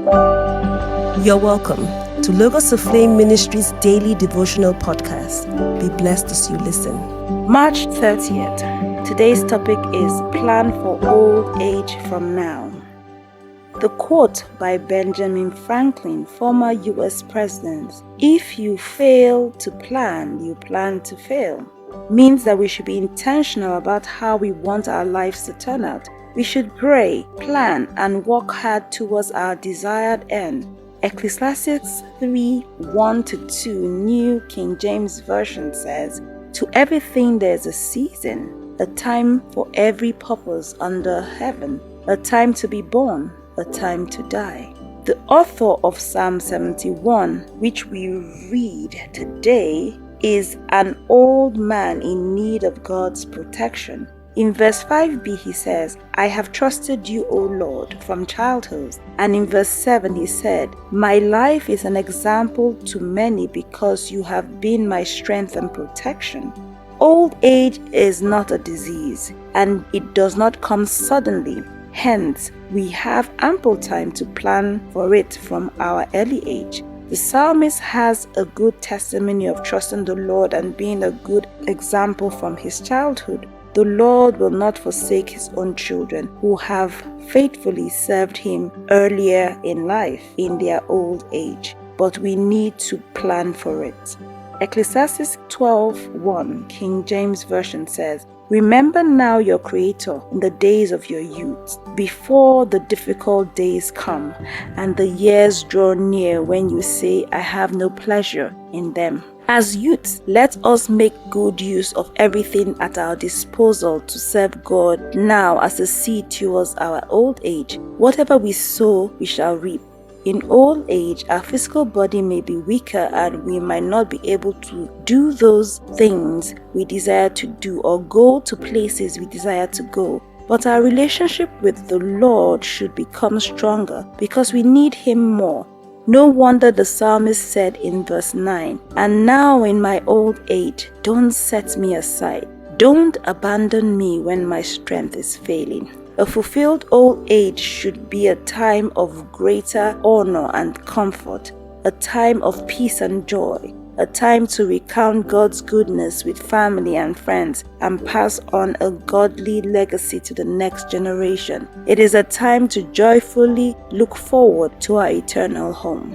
You're welcome to Logos Aflame Ministries daily devotional podcast. Be blessed as you listen. March 30th. Today's topic is Plan for Old Age from Now. The quote by Benjamin Franklin, former US president, "If you fail to plan, you plan to fail," means that we should be intentional about how we want our lives to turn out. We should pray, plan, and work hard towards our desired end. Ecclesiastes 3:1-2, New King James Version says, "To everything there is a season, a time for every purpose under heaven, a time to be born, a time to die." The author of Psalm 71, which we read today, is an old man in need of God's protection. In verse 5b he says, "I have trusted you, O Lord, from childhood." And in verse 7 he said, "My life is an example to many because you have been my strength and protection." Old age is not a disease, and it does not come suddenly. Hence, we have ample time to plan for it from our early age. The psalmist has a good testimony of trusting the Lord and being a good example from his childhood. The Lord will not forsake his own children who have faithfully served him earlier in life in their old age, but we need to plan for it. Ecclesiastes 12:1, King James Version says, "Remember now your Creator in the days of your youth, before the difficult days come, and the years draw near when you say, 'I have no pleasure in them.'" As youths, let us make good use of everything at our disposal to serve God now as a seed towards our old age. Whatever we sow, we shall reap. In old age, our physical body may be weaker and we might not be able to do those things we desire to do or go to places we desire to go. But our relationship with the Lord should become stronger because we need Him more. No wonder the psalmist said in verse 9, "And now in my old age, don't set me aside. Don't abandon me when my strength is failing." A fulfilled old age should be a time of greater honor and comfort, a time of peace and joy, a time to recount God's goodness with family and friends and pass on a godly legacy to the next generation. It is a time to joyfully look forward to our eternal home.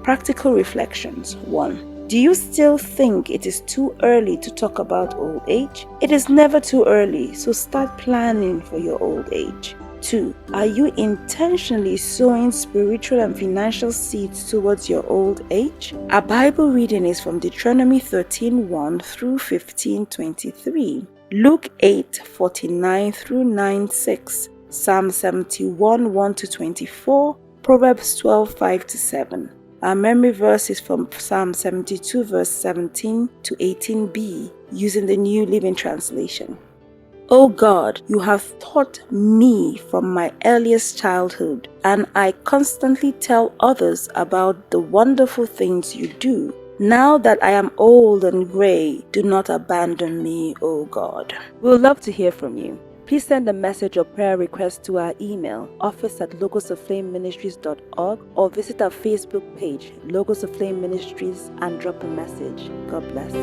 Practical reflections. 1. Do you still think it is too early to talk about old age? It is never too early, so start planning for your old age. 2. Are you intentionally sowing spiritual and financial seeds towards your old age? Our Bible reading is from Deuteronomy 13:1 through 15:23, Luke 8:49 through 9:6, Psalm 71 1-24, Proverbs 12:5-7. Our memory verse is from Psalm 72 verse 17-18b, using the New Living Translation. "O God, you have taught me from my earliest childhood, and I constantly tell others about the wonderful things you do. Now that I am old and gray, do not abandon me, O God." We would love to hear from you. Please send a message or prayer request to our email, office@logosaflameministries.org, or visit our Facebook page, Logos of Flame Ministries, and drop a message. God bless.